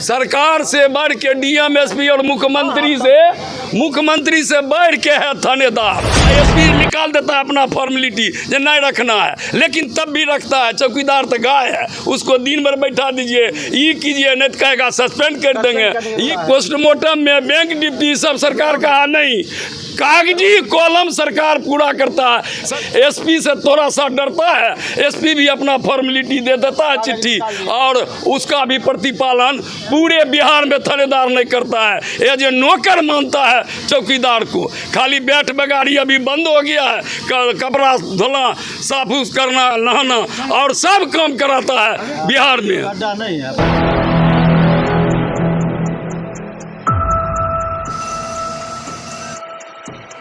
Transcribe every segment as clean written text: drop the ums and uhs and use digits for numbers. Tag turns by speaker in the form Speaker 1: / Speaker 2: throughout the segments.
Speaker 1: सरकार से बढ़ के डीएम एसपी और मुख्यमंत्री से बढ़ के है थानेदार। एसपी निकाल देता है अपना फॉर्मेलिटी जो नहीं रखना है, लेकिन तब भी रखता है। चौकीदार तो गाय है, उसको दिन भर बैठा दीजिए, ये कीजिए, नहीं तो कहेगा सस्पेंड कर देंगे। ये पोस्टमार्टम में बैंक डिप्टी सब सरकार का नहीं, कागजी कॉलम सरकार पूरा करता है। एसपी से थोड़ा सा डरता है, एसपी भी अपना फॉर्मेलिटी दे देता है चिट्ठी, और उसका भी प्रतिपालन पूरे बिहार में थानेदार नहीं करता है। ये जो नौकर मानता है चौकीदार को, खाली बैठ बगाड़ी अभी बंद हो गया है, कपड़ा धोना, साफ करना, नहाना और सब काम कराता है बिहार में।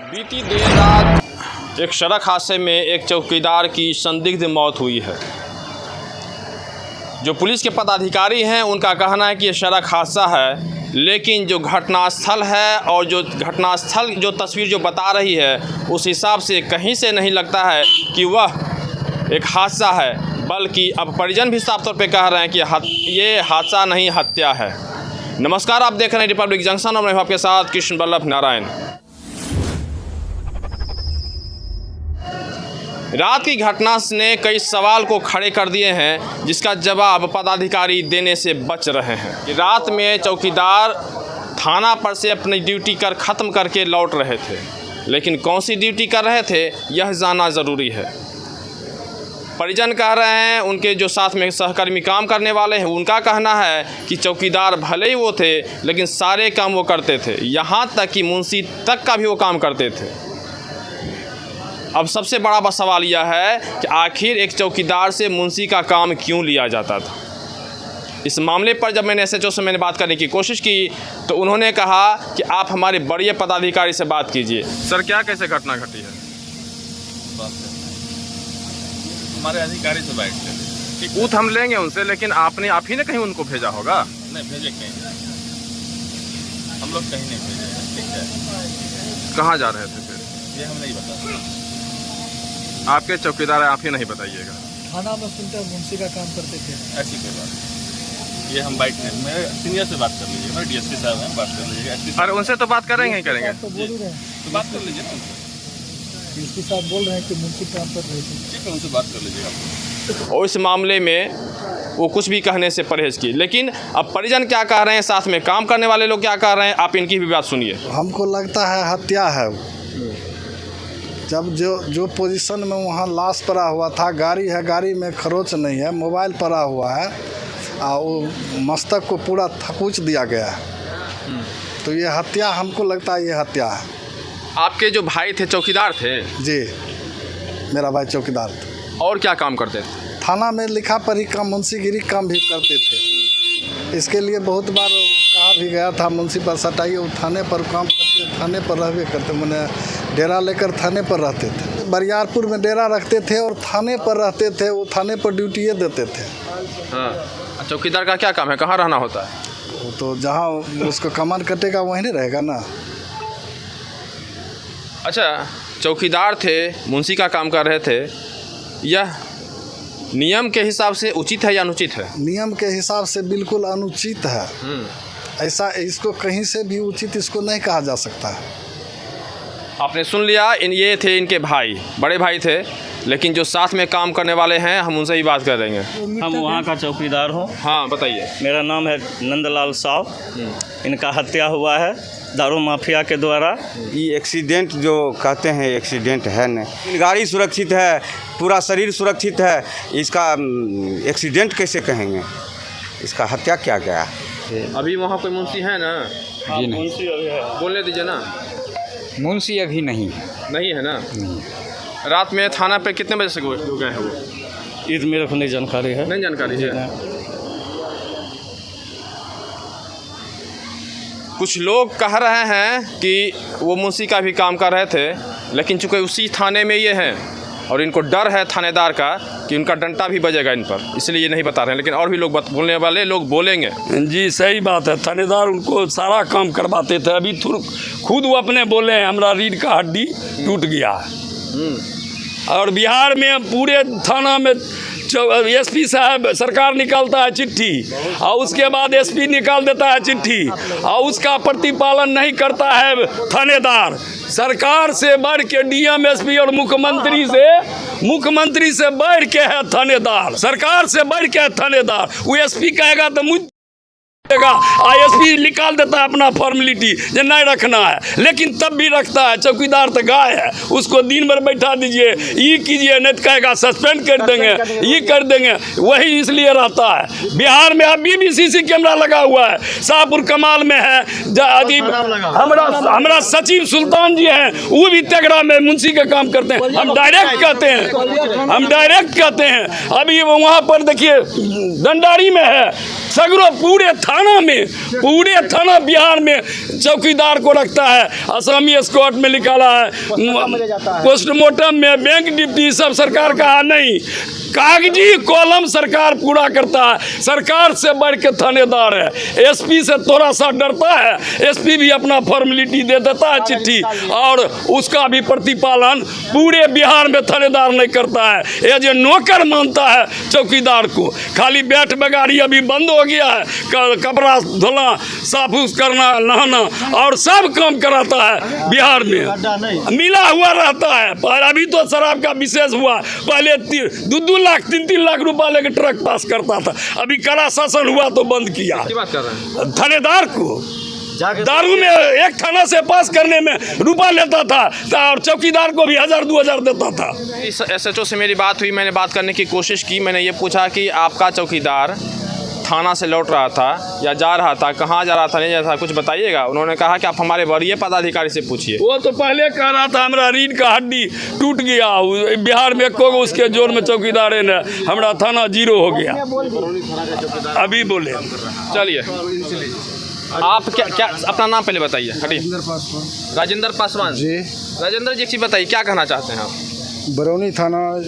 Speaker 2: बीती देर रात एक सड़क हादसे में एक चौकीदार की संदिग्ध मौत हुई है। जो पुलिस के पदाधिकारी हैं उनका कहना है कि ये सड़क हादसा है, लेकिन जो घटनास्थल है और जो घटनास्थल जो तस्वीर जो बता रही है उस हिसाब से कहीं से नहीं लगता है कि वह एक हादसा है, बल्कि अब परिजन भी साफ तौर पे कह रहे हैं कि ये हादसा नहीं, हत्या है। नमस्कार, आप देख रहे हैं रिपब्लिक जंक्शन और मैं आपके साथ कृष्ण बल्लभ नारायण। रात की घटना ने कई सवाल को खड़े कर दिए हैं, जिसका जवाब पदाधिकारी देने से बच रहे हैं। रात में चौकीदार थाना पर से अपनी ड्यूटी कर ख़त्म करके लौट रहे थे, लेकिन कौन सी ड्यूटी कर रहे थे यह जानना ज़रूरी है। परिजन कह रहे हैं, उनके जो साथ में सहकर्मी काम करने वाले हैं उनका कहना है कि चौकीदार भले ही वो थे, लेकिन सारे काम वो करते थे, यहाँ तक कि मुंशी तक का भी वो काम करते थे। अब सबसे बड़ा सवाल यह है कि आखिर एक चौकीदार से मुंशी का काम क्यों लिया जाता था। इस मामले पर जब मैंने एसएचओ से मैंने बात करने की कोशिश की तो उन्होंने कहा कि आप हमारे बड़े पदाधिकारी से बात कीजिए। सर, क्या कैसे घटना घटी है?
Speaker 3: हमारे अधिकारी से बात करें।
Speaker 2: बूथ हम लेंगे उनसे, लेकिन आप ही ने कहीं उनको भेजा होगा।
Speaker 3: नहीं भेजे, कहीं हम लोग कहीं नहीं भेजे। ठीक है,
Speaker 2: कहाँ जा रहे थे फिर?
Speaker 3: ये हम नहीं बता।
Speaker 2: आपके चौकीदार है, आप ही नहीं बताइएगा।
Speaker 4: थाना में सुनते मुंशी का काम करते थे।
Speaker 3: ऐसी कोई बात नहीं, ये हम बाइक में मेरे सीनियर से बात कर लीजिए, मेरे डीएसपी साहब हैं, बात कर लीजिएगा।
Speaker 2: अरे उनसे तो बात करेंगे ही करेंगे,
Speaker 4: तो बोल ही रहे हैं,
Speaker 3: तो बात कर लीजिए ना।
Speaker 4: डीएसपी साहब बोल रहे हैं कि मुंशी काम कर रहे थे।
Speaker 3: ठीक है, उनसे बात कर लीजिएगा।
Speaker 2: और इस मामले में वो कुछ भी कहने से परहेज की, लेकिन अब परिजन क्या कह रहे हैं, साथ में काम करने वाले लोग क्या कह रहे हैं, आप इनकी भी बात सुनिए।
Speaker 5: हमको लगता है हत्या है। जब जो पोजीशन में वहाँ लाश पड़ा हुआ था, गाड़ी है, गाड़ी में खरोच नहीं है, मोबाइल पड़ा हुआ है, वो मस्तक को पूरा थकूच दिया गया है, तो ये हत्या, हमको लगता है ये हत्या है।
Speaker 2: आपके जो भाई थे चौकीदार थे?
Speaker 5: जी, मेरा भाई चौकीदार था।
Speaker 2: और क्या काम करते थे?
Speaker 5: थाना में लिखा पढ़ी काम, मुंशीगिरी काम भी करते थे। इसके लिए बहुत बार कहा भी गया था मुंशी पर सटाइए, वो थाने पर काम करते, थाने पर रहबे करते, मैंने डेरा लेकर थाने पर रहते थे। बरियारपुर में डेरा रखते थे और थाने पर रहते थे, वो थाने पर ड्यूटी देते थे।
Speaker 2: हाँ, चौकीदार का क्या काम है, कहाँ रहना होता है?
Speaker 5: वो तो जहाँ उसको कमान कटेगा वहीं नहीं रहेगा ना।
Speaker 2: अच्छा, चौकीदार थे, मुंशी का काम कर रहे थे, यह नियम के हिसाब से उचित है या अनुचित है?
Speaker 5: नियम के हिसाब से बिल्कुल अनुचित है। ऐसा इसको कहीं से भी उचित इसको नहीं कहा जा सकता है।
Speaker 2: आपने सुन लिया, ये थे इनके भाई, बड़े भाई थे, लेकिन जो साथ में काम करने वाले हैं हम उनसे ही बात कर देंगे।
Speaker 6: हम वहाँ का चौकीदार हूँ।
Speaker 2: हाँ, बताइए।
Speaker 6: मेरा नाम है नंदलाल साव। इनका हत्या हुआ है दारू माफिया के द्वारा।
Speaker 7: ये एक्सीडेंट जो कहते हैं, एक्सीडेंट है नहीं, गाड़ी सुरक्षित है, पूरा शरीर सुरक्षित है, इसका एक्सीडेंट कैसे कहेंगे? इसका हत्या क्या गया?
Speaker 2: अभी वहाँ कोई मुंशी है ना?
Speaker 6: जी नहीं, मुंशी अभी है।
Speaker 2: बोलने दीजिए ना।
Speaker 7: मुंशी अभी नहीं
Speaker 2: है ना? नहीं। रात में थाना पे कितने बजे से गए हैं वो?
Speaker 6: ये तो मेरे को नहीं जानकारी है।
Speaker 2: नहीं जानकारी है। कुछ लोग कह रहे हैं कि वो मुंशी का भी काम कर रहे थे, लेकिन चूँकि उसी थाने में ये हैं और इनको डर है थानेदार का कि उनका डंटा भी बजेगा इन पर, इसलिए ये नहीं बता रहे हैं। लेकिन और भी लोग बोलने वाले लोग बोलेंगे।
Speaker 1: जी सही बात है, थानेदार उनको सारा काम करवाते थे। अभी खुद वो अपने बोले हैं, हमारा रीढ़ का हड्डी टूट गया है। और बिहार में पूरे थाना में एसपी साहब सरकार निकालता है चिट्ठी और उसके बाद एसपी निकाल देता है चिट्ठी और उसका प्रतिपालन नहीं करता है थानेदार। सरकार से बढ़ के डीएम एसपी और मुख्यमंत्री से बढ़ के है थानेदार, सरकार से बढ़ के है थानेदार। वो एसपी कहेगा तो मुझ आईएसपी निकाल देता है अपना फॉर्मेलिटी जो नहीं रखना है, लेकिन तब भी रखता है। चौकीदार तो गाय है, उसको दिन भर बैठा दीजिए, ये कीजिए, नहीं तो कहेगा सस्पेंड कर देंगे, ये कर देंगे, वही इसलिए रहता है। बिहार में अभी भी सीसी कैमरा लगा हुआ है, शाहपुर कमाल में है, हमारा सचिव सुल्तान जी हैं, वो भी तेगड़ा में मुंशी का काम करते हैं। हम डायरेक्ट कहते हैं, अभी वहाँ पर देखिए दंडारी में है, सगरो पूरे थाना बिहार में चौकीदार को रखता है। आसामी स्क्वाड में निकाला है, पोस्टमार्टम में बैंक डिप्टी सब सरकार का नहीं, कागजी कॉलम सरकार पूरा करता है। सरकार से बढ़ के थानेदार है। एसपी से थोड़ा सा डरता है, एसपी भी अपना फॉर्मेलिटी दे देता है चिट्ठी, और उसका भी प्रतिपालन पूरे बिहार में थानेदार नहीं करता है। ये जो नौकर मानता है चौकीदार को, खाली बैठ बगाड़ी अभी बंद हो गया है, कपड़ा धोना, साफ करना, नहाना और सब काम कराता है बिहार में, मिला हुआ रहता है। पर अभी तो शराब का विशेष हुआ, पहले 2 लाख 3 लाख रुपया लेकर ट्रक पास करता था, अभी कड़ा शासन हुआ तो बंद किया।
Speaker 2: बात कर रहे हैं
Speaker 1: थानेदार को दारू में एक थाना से पास करने में रुपया लेता था और चौकीदार को भी 1000-2000 देता था।
Speaker 2: इस एसएचओ से मेरी बात हुई, मैंने बात करने की कोशिश की, मैंने ये पूछा कि आपका चौकीदार थाना से लौट रहा था या जा रहा था, कहाँ जा रहा था, नहीं जा रहा था, कुछ बताइएगा। उन्होंने कहा कि आप हमारे वरीय पदाधिकारी से पूछिए।
Speaker 1: वो तो पहले कह रहा था हमारा रीढ़ का हड्डी टूट गया, बिहार में को उसके जोर में चौकीदार है ना, हमारा थाना 0 हो गया। अभी बोले,
Speaker 2: चलिए आप क्या अपना नाम पहले बताइए। राजेंद्र पासवान जी। राजेंद्र जी, एक चीज़ बताइए, क्या कहना चाहते हैं आप?
Speaker 4: बरौनी थाना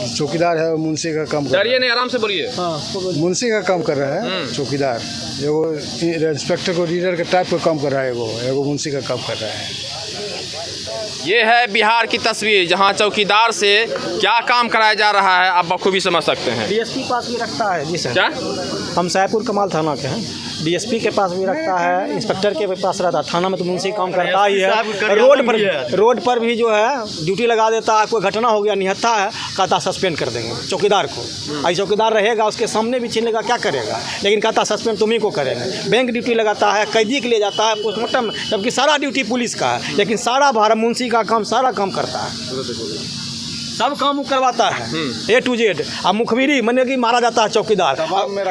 Speaker 4: चौकीदार है, मुंशी का काम कर रहा
Speaker 2: डरिए नहीं, आराम से बोलिए।
Speaker 4: मुंशी का काम कर रहा है चौकीदार, एगो इंस्पेक्टर को रीडर के टाइप का काम कर रहा है, एगो मुंशी का काम कर रहा है।
Speaker 2: ये है बिहार की तस्वीर, जहां चौकीदार से क्या काम कराया जा रहा है आप बखूबी समझ सकते हैं।
Speaker 8: डीएसपी पास भी रखता है जी सर।
Speaker 2: क्या?
Speaker 8: हम शाहपुर कमाल थाना के हैं, डीएसपी के पास भी रखता है, इंस्पेक्टर के पास रहता है। थाना में तो मुंशी काम करता ही है, रोड पर भी जो है ड्यूटी लगा देता है। कोई घटना हो गया, निहत्था है, कहता सस्पेंड कर देंगे चौकीदार को। आई चौकीदार रहेगा, उसके सामने भी छीनेगा, क्या करेगा, लेकिन कहता सस्पेंड तुम्ही को करेंगे। बैंक ड्यूटी लगाता है, कैदी के लिए जाता है पोस्टमार्टम, जबकि सारा ड्यूटी पुलिस का है, लेकिन सारा भारत मुंशी का काम सारा काम करता है, सब काम करवाता है A to Z। अब मुखबिरी माने कि मारा जाता है चौकीदार।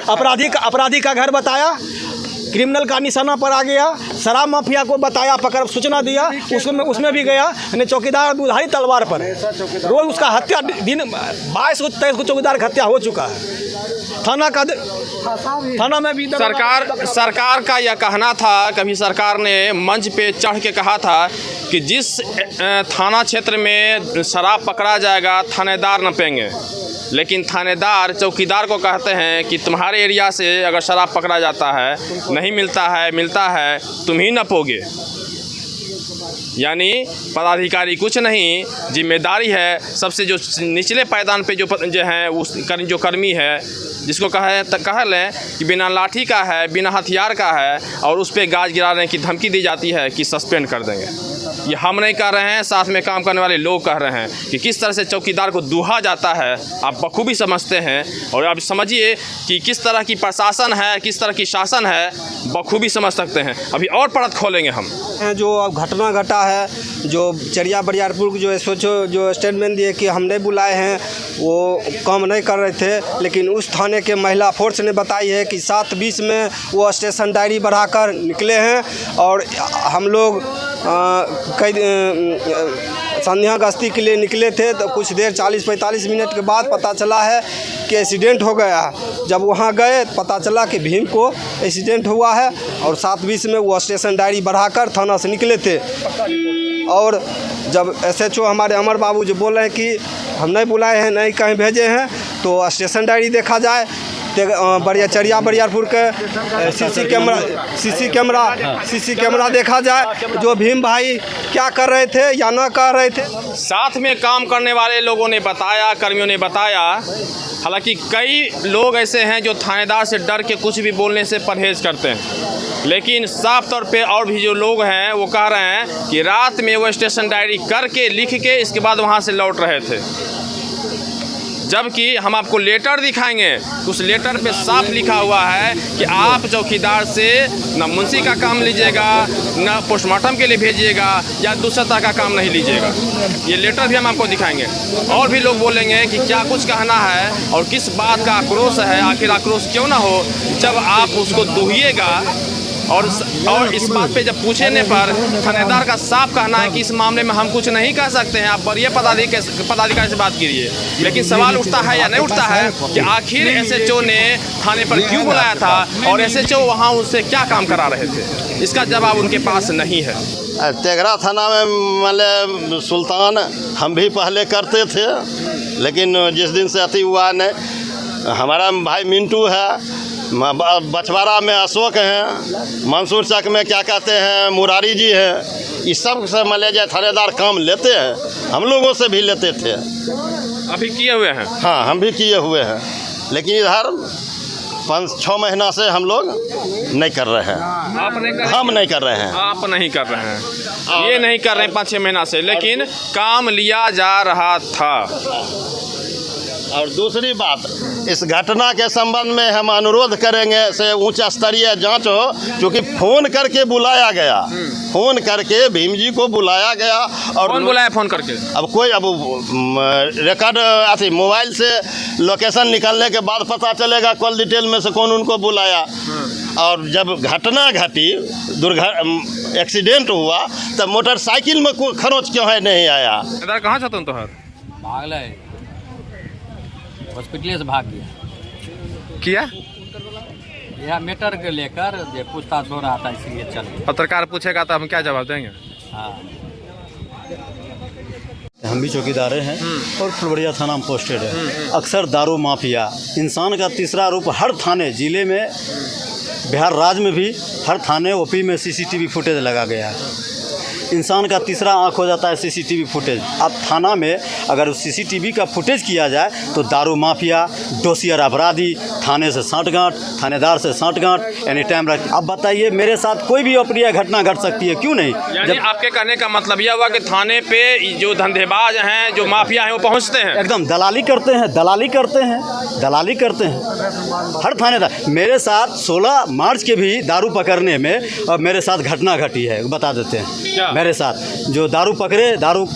Speaker 8: अपराधी का घर बताया, क्रिमिनल का निशाना पर आ गया, शराब माफिया को बताया, पकड़ सूचना दिया, उसमें भी गया, यानी चौकीदार दुधारी तलवार पर रोज उसका हत्या, दिन 22 को 23 को चौकीदार का हत्या हो चुका है। थाना में भी
Speaker 2: सरकार का यह कहना था, कभी सरकार ने मंच पे चढ़ के कहा था कि जिस थाना क्षेत्र में शराब पकड़ा जाएगा थानेदार नपेंगे, लेकिन थानेदार चौकीदार को कहते हैं कि तुम्हारे एरिया से अगर शराब पकड़ा जाता है, नहीं मिलता है तुम ही नपोगे। यानी पदाधिकारी कुछ नहीं, जिम्मेदारी है सबसे जो निचले पायदान पे जो हैं उस जो कर्मी है, जिसको कह लें कि बिना लाठी का है, बिना हथियार का है, और उस पर गाज गिराने की धमकी दी जाती है कि सस्पेंड कर देंगे। ये हम नहीं कह रहे हैं, साथ में काम करने वाले लोग कह रहे हैं कि किस तरह से चौकीदार को दूहा जाता है, आप बखूबी समझते हैं। और आप समझिए कि किस तरह की प्रशासन है, किस तरह की शासन है, बखूबी समझ सकते हैं। अभी और परत खोलेंगे हम।
Speaker 9: जो घटना घटा है, जो चरिया बरियारपुर जो सोचो, जो स्टेटमेंट दिए कि हम नहीं बुलाए हैं, वो काम नहीं कर रहे थे, लेकिन उस थाने के महिला फोर्स ने बताई है कि 7:20 में वो स्टेशन डायरी बढ़ाकर निकले हैं। और हम लोग कई संध्या गश्ती के लिए निकले थे, तो कुछ देर 40-45 मिनट के बाद पता चला है कि एक्सीडेंट हो गया। जब वहाँ गए पता चला कि भीम को एक्सीडेंट हुआ है, और 7:20 में वो स्टेशन डायरी बढ़ाकर थाना से निकले थे। और जब एसएचओ हमारे अमर बाबू जो बोल रहे हैं कि हम नहीं बुलाए हैं, नहीं कहीं भेजे हैं, तो स्टेशन डायरी देखा जाए चरिया बरियारपुर के सीसी कैमरा देखा जाए, जो भीम भाई क्या कर रहे थे या न कर रहे थे।
Speaker 2: साथ में काम करने वाले लोगों ने बताया, कर्मियों ने बताया, हालांकि कई लोग ऐसे हैं जो थानेदार से डर के कुछ भी बोलने से परहेज करते हैं, लेकिन साफ तौर पे और भी जो लोग हैं वो कह रहे हैं कि रात में वो स्टेशन डायरी करके लिख के इसके बाद वहाँ से लौट रहे थे। जबकि हम आपको लेटर दिखाएंगे, उस लेटर पे साफ लिखा हुआ है कि आप चौकीदार से न मुंशी का काम लीजिएगा, न पोस्टमार्टम के लिए भेजिएगा या दूसरा तरह का काम नहीं लीजिएगा। ये लेटर भी हम आपको दिखाएंगे। और भी लोग बोलेंगे कि क्या कुछ कहना है और किस बात का आक्रोश है, आखिर आक्रोश क्यों ना हो जब आप उसको दुहिएगा। और इस बात पे जब पूछने पर थानेदार का साफ कहना है कि इस मामले में हम कुछ नहीं कह सकते हैं, आप वरीय पदाधिकारी से बात कीजिए। लेकिन सवाल उठता है या नहीं उठता है कि आखिर SHO ने थाने पर क्यों बुलाया था और SHO वहाँ उससे क्या काम करा रहे थे, इसका जवाब उनके पास नहीं है।
Speaker 10: तेघरा थाना में मतलब सुल्तान हम भी पहले करते थे, लेकिन जिस दिन से अति हुआ ने हमारा भाई मिंटू है, बछवाड़ा में अशोक हैं, मंसूर चक में क्या कहते हैं मुरारी जी हैं, इस सब से मलेजा थानेदार काम लेते हैं, हम लोगों से भी लेते थे।
Speaker 2: अभी किए हुए हैं? हाँ,
Speaker 10: हम भी किए हुए हैं, लेकिन इधर 5-6 महीना से हम लोग नहीं कर रहे हैं।
Speaker 2: आप नहीं कर?
Speaker 10: हम नहीं कर रहे हैं।
Speaker 2: आप नहीं कर रहे हैं, ये नहीं कर रहे हैं 5-6 महीना से, लेकिन काम लिया जा रहा था।
Speaker 10: और दूसरी बात, इस घटना के संबंध में हम अनुरोध करेंगे से उच्च स्तरीय जांच हो, क्योंकि फ़ोन करके बुलाया गया, फ़ोन करके भीम जी को बुलाया गया। और
Speaker 2: कौन बुलाया फ़ोन करके?
Speaker 10: अब कोई रिकॉर्ड ऐसे मोबाइल से लोकेशन निकालने के बाद पता चलेगा कॉल डिटेल में से कौन उनको बुलाया। और जब घटना घटी, एक्सीडेंट हुआ, तब मोटरसाइकिल में कोई खरोच क्यों है नहीं आया?
Speaker 2: इधर कहाँ था तुम? तो
Speaker 11: भागल हॉस्पिटल से भाग गया।
Speaker 2: किया
Speaker 11: यह मैटर के लेकर पूछताछ हो रहा था, इसलिए चल।
Speaker 2: पत्रकार पूछेगा तो हम क्या जवाब देंगे?
Speaker 11: हाँ,
Speaker 8: हम भी चौकीदार हैं और फुलवरिया थाना में पोस्टेड है। अक्सर दारू माफिया इंसान का तीसरा रूप हर थाने जिले में, बिहार राज्य में भी हर थाने OP में CCTV फुटेज लगा गया है। इंसान का तीसरा आँख हो जाता है CCTV फुटेज। अब थाना में अगर उस CCTV का फुटेज किया जाए तो दारू माफिया, डोसियर अपराधी थाने से साँठगांठ, थानेदार से साँठगांठ एनी टाइम रख। अब बताइए, मेरे साथ कोई भी अप्रिय घटना घट सकती है, क्यों नहीं?
Speaker 2: जब आपके कहने का मतलब यह हुआ कि थाने पे जो धंधेबाज हैं, जो माफिया हैं, वो पहुँचते हैं,
Speaker 8: एकदम दलाली करते हैं, दलाली करते हैं, दलाली करते हैं हर थानेदार। मेरे साथ 16 मार्च के भी दारू पकड़ने में अब मेरे साथ घटना घटी है, बता देते हैं। मेरे साथ जो दारू पकड़े, दारू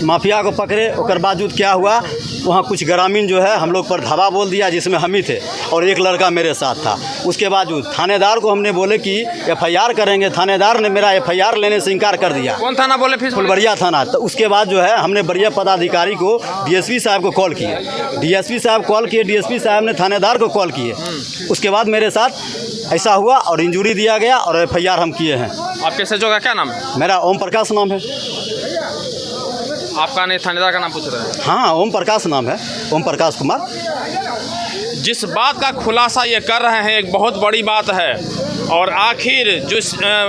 Speaker 8: माफिया को पकड़े, उसके बावजूद क्या हुआ, वहाँ कुछ ग्रामीण जो है हम लोग पर धावा बोल दिया, जिसमें हम ही थे और एक लड़का मेरे साथ था। उसके बावजूद थानेदार को हमने बोले कि FIR करेंगे, थानेदार ने मेरा FIR लेने से इनकार कर दिया।
Speaker 2: कौन थाना बोले फिर?
Speaker 8: फुलवरिया थाना। तो उसके बाद जो है हमने वरीय पदाधिकारी को, DSP साहब को कॉल किए, DSP साहब कॉल किए, DSP साहब ने थानेदार को कॉल किए। उसके बाद मेरे साथ ऐसा हुआ और इंजरी दिया गया और FIR हम किए हैं।
Speaker 2: आपके SHO का क्या नाम है?
Speaker 8: मेरा ओम प्रकाश नाम है।
Speaker 2: आपका नहीं, थानेदार का नाम पूछ रहे हैं?
Speaker 8: हाँ, ओम प्रकाश नाम है, ओम प्रकाश कुमार।
Speaker 2: जिस बात का खुलासा ये कर रहे हैं एक बहुत बड़ी बात है। और आखिर जो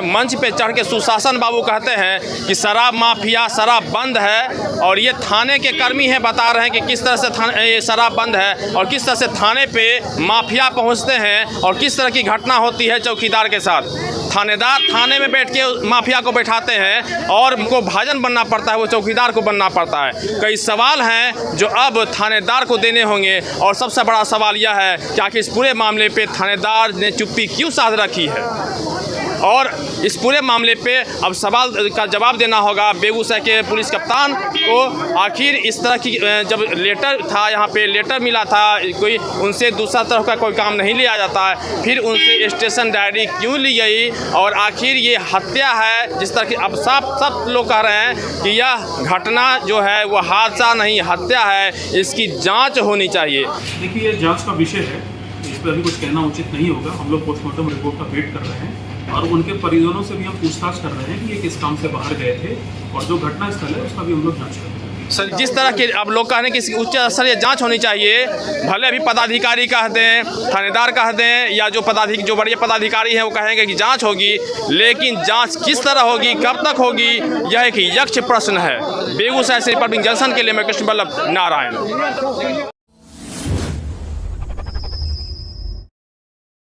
Speaker 2: मंच पे चढ़ के सुशासन बाबू कहते हैं कि शराब माफिया, शराब बंद है, और ये थाने के कर्मी हैं, बता रहे हैं कि किस तरह से ये शराब बंद है और किस तरह से थाने पे माफिया पहुंचते हैं और किस तरह की घटना होती है चौकीदार के साथ। थानेदार थाने में बैठ के माफिया को बैठाते हैं और उनको भाजन बनना पड़ता है, वो चौकीदार को बनना पड़ता है। कई सवाल हैं जो अब थानेदार को देने होंगे, और सबसे बड़ा सवाल यह है कि आखिर इस पूरे मामले पे थानेदार ने चुप्पी क्यों साध रखी है, और इस पूरे मामले पे अब सवाल का जवाब देना होगा बेगूसराय के पुलिस कप्तान को। आखिर इस तरह की जब लेटर था, यहाँ पे लेटर मिला था, कोई उनसे दूसरा तरह का कोई काम नहीं लिया जाता है, फिर उनसे स्टेशन डायरी क्यों ली गई, और आखिर ये हत्या है जिस तरह की अब सब लोग कह रहे हैं कि यह घटना जो है वो हादसा नहीं, हत्या है, इसकी जाँच होनी चाहिए।
Speaker 3: देखिए, ये जाँच का विषय है, इस पर अभी कुछ कहना उचित नहीं होगा। हम लोग पोस्टमार्टम रिपोर्ट का वेट कर रहे हैं और उनके परिजनों से भी हम पूछताछ कर रहे हैं कि ये किस काम से बाहर गए थे, और जो घटना स्थल है उसका भी हम लोग जांच कर रहे हैं।
Speaker 2: सर जिस तरह के अब लोग कह रहे हैं कि इसकी उच्च स्तरीय जांच होनी चाहिए, भले अभी पदाधिकारी कह दें, थानेदार कह दें, या जो बड़े पदाधिकारी हैं वो कहेंगे कि जांच होगी, लेकिन जांच किस तरह होगी, कब तक होगी, यह एक यक्ष प्रश्न है। बेगूसराय से रिपब्लिक जंक्शन के लिए मैं कृष्ण बल्लभ नारायण।